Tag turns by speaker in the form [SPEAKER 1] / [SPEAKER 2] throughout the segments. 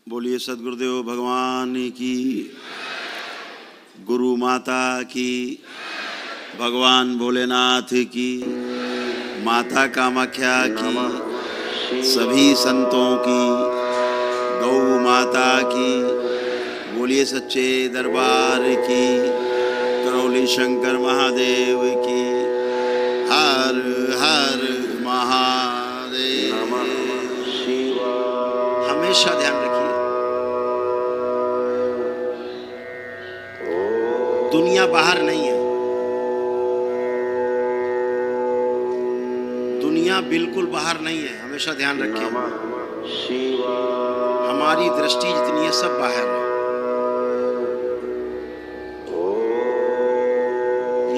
[SPEAKER 1] बोलिए सद्गुरुदेव भगवान की, गुरु माता की, भगवान भोलेनाथ की, माता कामाख्या की, सभी संतों की, गौ माता की, बोलिए सच्चे दरबार की, करौली शंकर महादेव की, हर हर महादेव। हमेशा ध्यान रखिए, दुनिया बाहर नहीं है, दुनिया बिल्कुल बाहर नहीं है। हमेशा ध्यान रखिए, हमारी दृष्टि जितनी है सब बाहर है।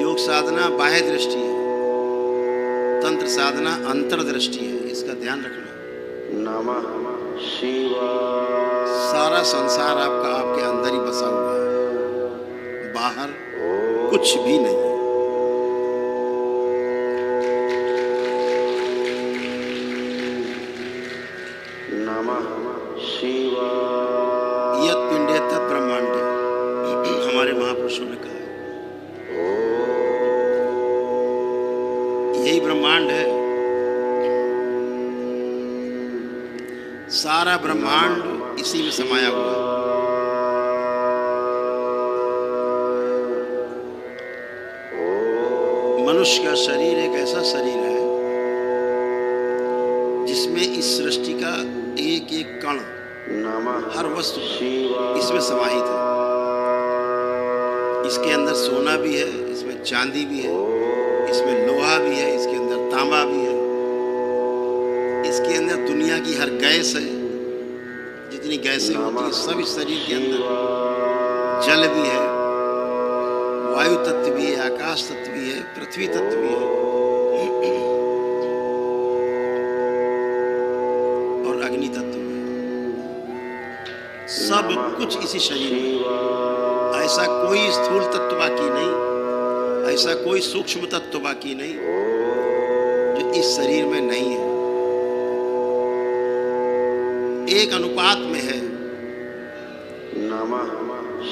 [SPEAKER 1] योग साधना बाह्य दृष्टि है, तंत्र साधना अंतर्दृष्टि है। इसका ध्यान रखना। सारा संसार आपका आपके अंदर ही बसा हुआ है, बाहर कुछ भी नहीं है। यत् पिंडे तत् ब्रह्मांडे, हमारे महापुरुषों ने कहा यही ब्रह्मांड है। सारा ब्रह्मांड इसी में समाया हुआ है। मनुष्य का शरीर एक ऐसा शरीर है जिसमें इस सृष्टि का एक एक कण, हर वस्तु इसमें समाहित है। इसके अंदर सोना भी है, इसमें चांदी भी है, इसमें लोहा भी है, इसके अंदर तांबा भी है, इसके अंदर दुनिया की हर गैस है। जितनी गैसें होती है सब इस शरीर के अंदर। जल भी है, वायु तत्व भी है, आकाश तत्व भी है, पृथ्वी तत्व भी है और अग्नि तत्व भी है। सब कुछ इसी शरीर में। ऐसा कोई स्थूल तत्व बाकी नहीं, ऐसा कोई सूक्ष्म तत्व बाकी नहीं जो इस शरीर में नहीं है। एक अनुपात में है।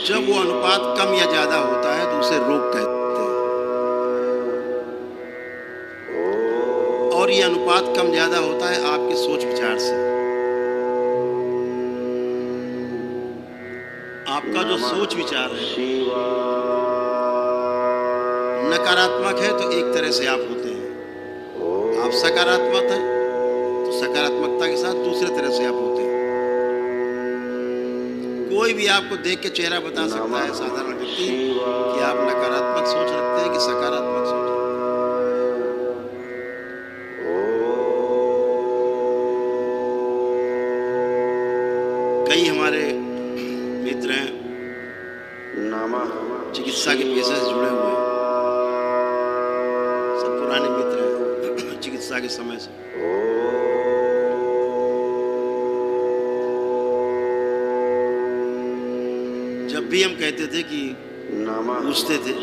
[SPEAKER 1] जब वो अनुपात कम या ज्यादा होता है तो उसे रोग कहते हैं। और ये अनुपात कम ज्यादा होता है आपके सोच विचार से। आपका जो सोच विचार है नकारात्मक है तो एक तरह से आप होते हैं। आप सकारात्मक हैं तो सकारात्मकता के साथ दूसरे तरह से आप होते हैं। कोई भी आपको देख के चेहरा बता सकता है, साधारण व्यक्ति, कि आप नकारात्मक सोच रखते हैं कि सकारात्मक सोच रखते हैं। कई हमारे मित्र हैं, चिकित्सा के पेशे से जुड़े हुए हैं, सब पुराने मित्र हैं चिकित्सा के समय से। जब भी हम कहते थे कि पूछते थे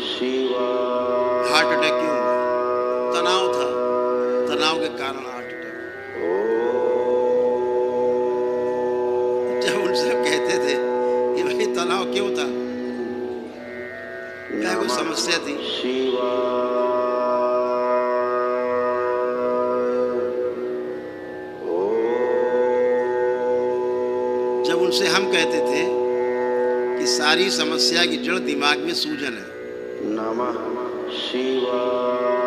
[SPEAKER 1] हार्ट अटैक क्यों हुआ, तनाव था, तनाव के कारण हार्ट अटैक। जब उनसे कहते थे कि भाई तनाव क्यों था, क्या कोई समस्या थी, जब उनसे हम कहते थे कि सारी समस्या की जड़ दिमाग में सूजन है,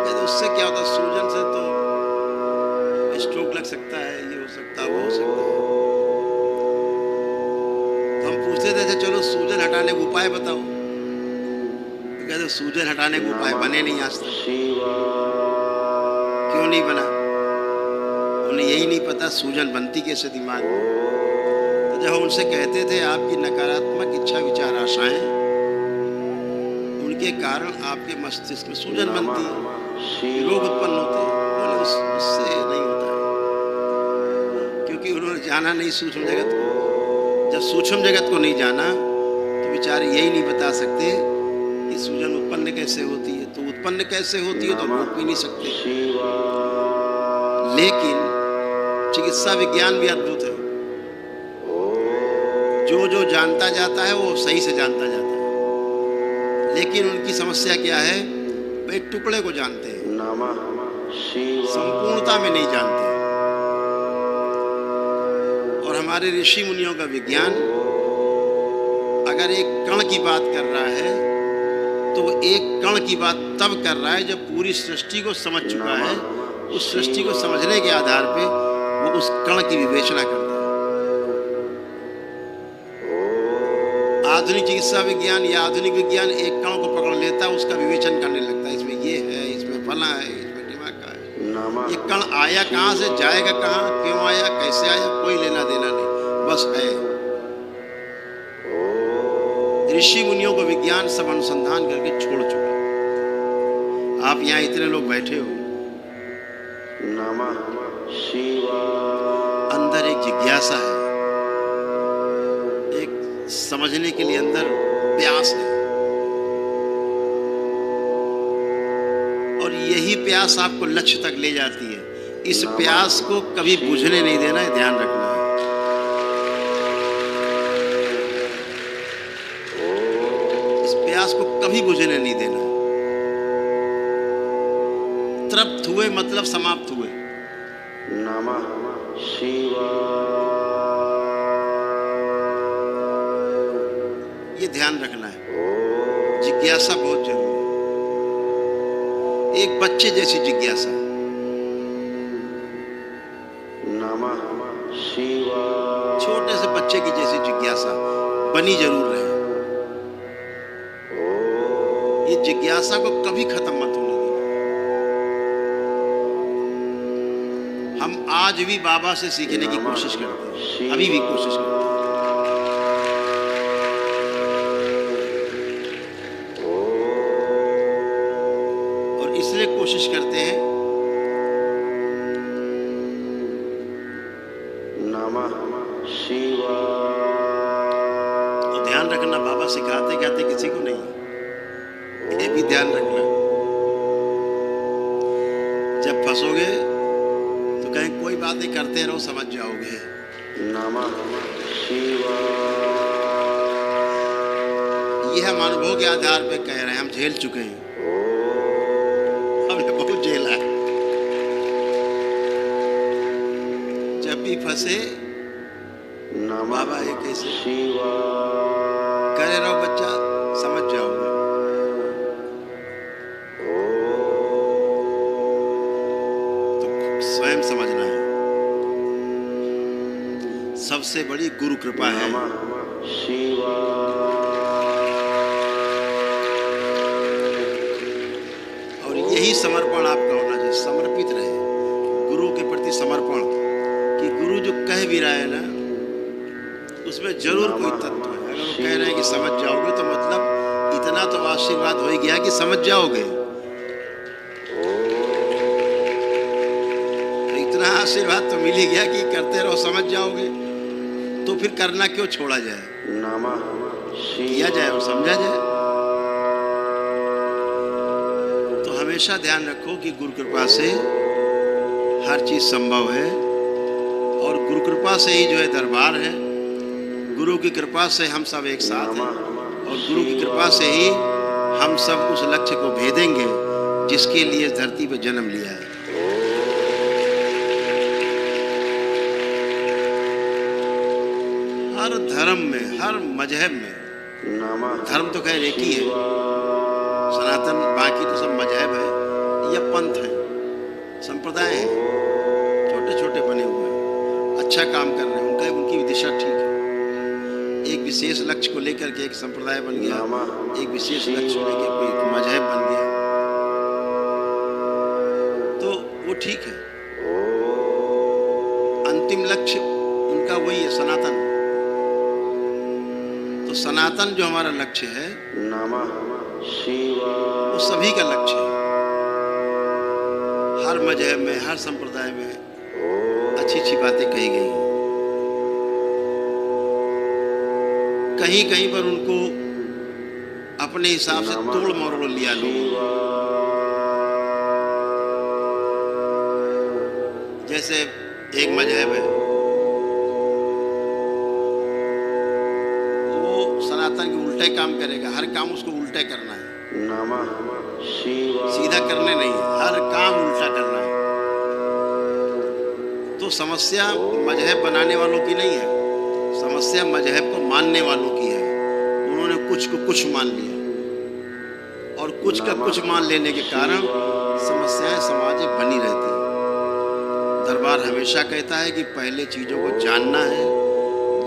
[SPEAKER 1] तो उससे क्या होता, सूजन से तो स्ट्रोक लग सकता है, ये हो सकता है, वो हो सकता है। तो हम पूछते थे चलो सूजन हटाने का उपाय बताओ, तो कहते सूजन हटाने का उपाय बने नहीं आज तक। क्यों नहीं बना? उन्हें यही नहीं पता सूजन बनती कैसे दिमाग में। तो जब हम उनसे कहते थे आपकी नकारात्मक इच्छा विचार आशाएं, उनके कारण आपके मस्तिष्क में सूजन बनती है, रोग उत्पन्न होते हैं। बोले उससे नहीं होता है, क्योंकि उन्होंने जाना नहीं सूक्ष्म जगत को। जब सूक्ष्म जगत को नहीं जाना तो बेचारे यही नहीं बता सकते कि सूजन उत्पन्न कैसे होती है। तो उत्पन्न कैसे होती है तो रोक भी नहीं सकते। लेकिन चिकित्सा विज्ञान भी अद्भुत है। जो जो जानता जाता है वो सही से जानता जाता है, लेकिन उनकी समस्या क्या है, वे टुकड़े को जानते हैं, संपूर्णता में नहीं जानते। और हमारे ऋषि मुनियों का विज्ञान अगर एक कण की बात कर रहा है तो वो एक कण की बात तब कर रहा है जब पूरी सृष्टि को समझ चुका है। उस सृष्टि को समझने के आधार पे वो उस कण की विवेचना करता है। आधुनिक चिकित्सा विज्ञान या आधुनिक विज्ञान एक कण को पकड़ लेता है, उसका विवेचन करने लगता है, इसमें ये है, इसमें फला है, इसमें दिमाग का है। ये कण आया कहाँ से, जाएगा कहाँ, क्यों आया, कैसे आया, कोई लेना देना नहीं, बस है। ऋषि मुनियों को विज्ञान सब अनुसंधान करके छोड़ चुका। आप यहाँ इतने लोग बैठे हो, अंदर एक जिज्ञासा है, एक समझने के लिए अंदर प्यास है, और यही प्यास आपको लक्ष्य तक ले जाती है। इस प्यास को कभी बुझने नहीं देना है, ध्यान रखना है। प्यास को कभी बुझने नहीं देना। तृप्त हुए मतलब समाप्त हुए। नमः शिवाय। ये ध्यान रखना है, जिज्ञासा बहुत जरूरी है, एक बच्चे जैसी जिज्ञासा। नमः शिवाय। छोटे से बच्चे की जैसी जिज्ञासा बनी जरूर रहे। ये जिज्ञासा को कभी खत्म मत होने देना। हम आज भी बाबा से सीखने की कोशिश करते हैं, अभी भी कोशिश करते हैं। और इसलिए कोशिश करते हैं, नमः शिवाय। तो ध्यान रखना, बाबा सिखाते कहते किसी को नहीं, ये भी ध्यान रखना। जब फंसोगे तो कहीं कोई बात नहीं, करते रहो, समझ जाओगे। नमः शिवाय। ये हम अनुभव के आधार पे कह रहे हैं, हम झेल चुके हैं, हमने बहुत झेला है। जब भी फंसे, बाबा ये कैसे करे रहो बच्चा, समझ जाओगे। स्वयं समझना है। सबसे बड़ी गुरु कृपा है। और यही समर्पण आपका होना चाहिए, समर्पित रहे गुरु के प्रति समर्पण, कि गुरु जो कह भी रहा है ना, उसमें जरूर कोई तत्व है। अगर वो कह रहे हैं कि समझ जाओगे, तो मतलब इतना तो आशीर्वाद हो ही गया कि समझ जाओगे। आशीर्वाद तो मिल ही गया कि करते रहो, समझ जाओगे। तो फिर करना क्यों छोड़ा जाए, किया जाए और समझा जाए। तो हमेशा ध्यान रखो कि गुरु कृपा से हर चीज संभव है, और गुरु कृपा से ही जो है दरबार है। गुरु की कृपा से हम सब एक साथ हैं, और गुरु की कृपा से ही हम सब उस लक्ष्य को भेदेंगे जिसके लिए धरती पर जन्म लिया है। हर धर्म में, हर मजहब में, धर्म तो खैर एक ही है, सनातन, बाकी तो सब मजहब है या पंथ है, संप्रदाय है, छोटे छोटे बने हुए हैं, अच्छा काम कर रहे हैं, उनका उनकी दिशा ठीक है। एक विशेष लक्ष्य को लेकर के एक संप्रदाय बन गया, एक विशेष लक्ष्य को लेकर कोई मजहब बन गया, तो वो ठीक है। अंतिम लक्ष्य उनका वही है, सनातन। तो सनातन जो हमारा लक्ष्य है, वो सभी का लक्ष्य है। हर मजहब में, हर संप्रदाय में अच्छी अच्छी बातें कही गई हैं। कहीं कहीं पर उनको अपने हिसाब से तोड़ मरोड़ लिया लोगों। जैसे एक मजहब है, करेगा, हर काम उसको उल्टे करना है,
[SPEAKER 2] नमः शिवाय।
[SPEAKER 1] सीधा करने नहीं है, हर काम उल्टा करना है। तो समस्या मजहब बनाने वालों की नहीं है, समस्या मजहब को मानने वालों की है। उन्होंने कुछ को कुछ मान लिया और कुछ का कुछ मान लेने के कारण समस्याएं समाज में बनी रहती हैं। दरबार हमेशा कहता है कि पहले चीज़ों को जानना है,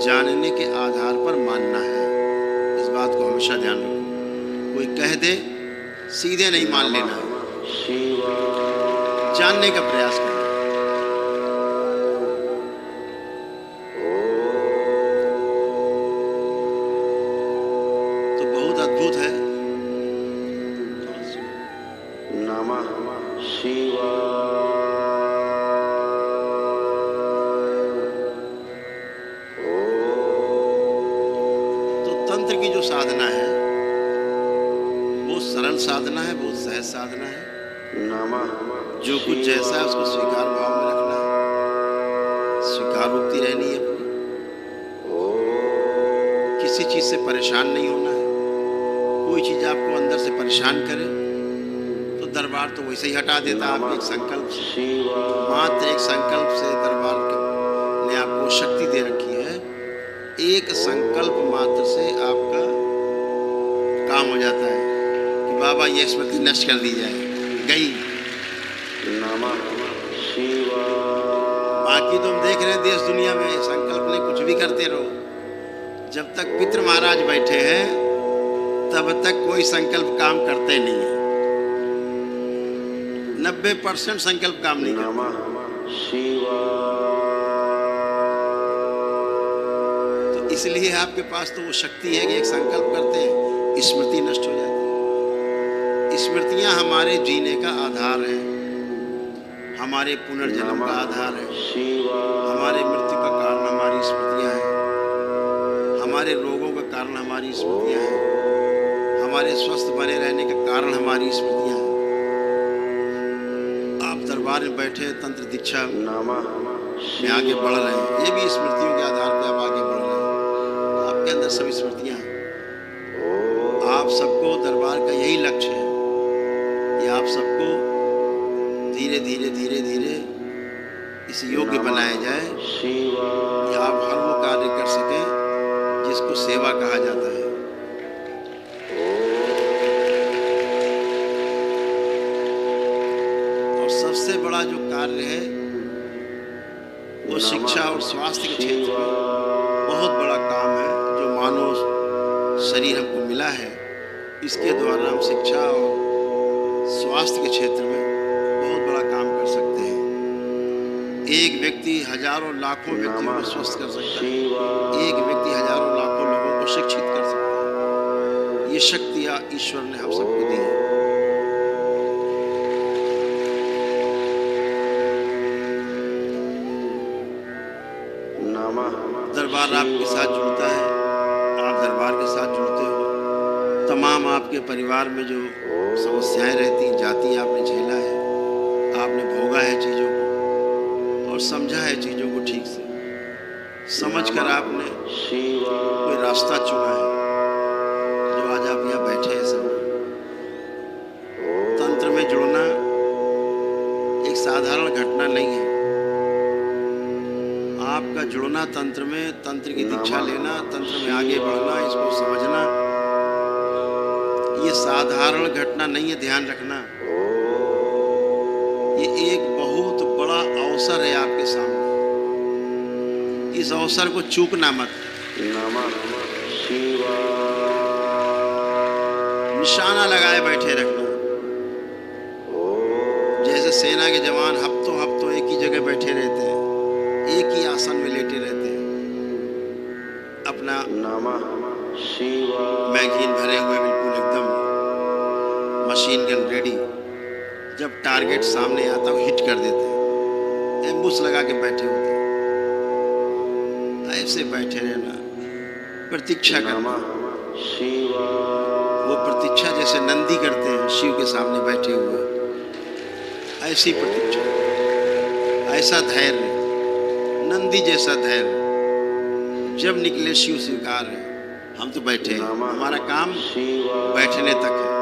[SPEAKER 1] जानने के आधार पर मानना है। इस बात को हमेशा ध्यान रखो। कोई कह दे सीधे नहीं मान लेना है, जानने का प्रयास करना। तो बहुत अद्भुत है।
[SPEAKER 2] नमः शिवाय।
[SPEAKER 1] तंत्र की जो साधना है वो सरल साधना है, बहुत सहज साधना है। जो कुछ जैसा है उसको स्वीकार भाव में रखना है, स्वीकार रूपती रहनी है अपनी, किसी चीज से परेशान नहीं होना है। कोई चीज आपको अंदर से परेशान करे तो दरबार तो वैसे ही हटा देता है आपके एक संकल्प से। मात्र एक संकल्प से दरबार ने आपको शक्ति दे रखी है। एक संकल्प मात्र से आपका काम हो जाता है कि बाबा ये स्मृति नष्ट कर दी जाए, गई।
[SPEAKER 2] नमः शिवाय।
[SPEAKER 1] बाकी तुम देख रहे हैं देश दुनिया में संकल्प नहीं, कुछ भी करते रहो। जब तक पितृ महाराज बैठे हैं तब तक कोई संकल्प काम करते नहीं है। 90% संकल्प काम नहीं करते।
[SPEAKER 2] नमः शिवाय।
[SPEAKER 1] इसलिए आपके पास तो वो शक्ति है कि एक संकल्प करते हैं, स्मृति नष्ट हो जाती है। स्मृतियां हमारे जीने का आधार है, हमारे पुनर्जन्म का आधार है, हमारे मृत्यु का कारण हमारी स्मृतियां हैं, हमारे रोगों का कारण हमारी स्मृतियां हैं, हमारे स्वस्थ बने रहने का कारण हमारी स्मृतियां हैं। आप दरबार में बैठे तंत्र दीक्षा में आगे बढ़ रहे हैं, ये भी स्मृतियों के आधार पर आप आगे बढ़ रहे हैं। आपके अंदर सभी स्मृतियां हैं। आप सबको दरबार का यही लक्ष्य है कि आप सबको धीरे धीरे धीरे धीरे इस योग्य बनाया जाए कि आप हर वो कार्य कर सकें जिसको सेवा कहा जाता है। और सबसे बड़ा जो कार्य है वो शिक्षा और स्वास्थ्य के क्षेत्र में बहुत बड़ा काम है जो मानव शरीर हमको मिला है। इसके द्वारा हम शिक्षा और स्वास्थ्य के क्षेत्र में बहुत बड़ा काम कर सकते हैं। एक व्यक्ति हजारों लाखों व्यक्तियों को स्वस्थ कर सकता है, एक व्यक्ति हजारों लाखों लोगों को शिक्षित कर सकता है। ये शक्तियाँ ईश्वर ने हम सबको दी है। दरबार आपके साथ जुड़ता है, आप दरबार के साथ जुड़ते हो। तमाम आपके परिवार में जो समस्याएं रहती जाती आपने झेला है, आपने भोगा है चीज़ों को और समझा है चीज़ों को ठीक से। समझकर आपने कोई रास्ता चुना है जो आज आप यहाँ बैठे हैं। सब तंत्र में जुड़ना एक साधारण घटना नहीं है। आपका जुड़ना तंत्र में, तंत्र की दीक्षा लेना, तंत्र में आगे बढ़ना, इसको समझना, ये साधारण घटना नहीं है। ध्यान रखना, ये एक बहुत बड़ा अवसर है आपके सामने। इस अवसर को चूकना मत। निशाना लगाए बैठे रखना। जैसे सेना के जवान हफ्तों हफ्तों एक ही जगह बैठे रहते हैं, एक ही आसन में लेटे रहते हैं, अपना मैगजीन भरे हुए बिल्कुल एकदम मशीन गन रेडी। जब टारगेट सामने आता है हिट कर देते हैं, एम्बुश लगा के बैठे होते हैं। ऐसे बैठे रहना, प्रतीक्षा करना। वो प्रतीक्षा जैसे नंदी करते हैं शिव के सामने बैठे हुए, ऐसी प्रतीक्षा, ऐसा धैर्य, नंदी जैसा धैर्य। जब निकले शिव स्वीकार है, हम तो बैठे हैं,
[SPEAKER 2] नमः
[SPEAKER 1] हमारा काम
[SPEAKER 2] शिवाय
[SPEAKER 1] बैठने तक है।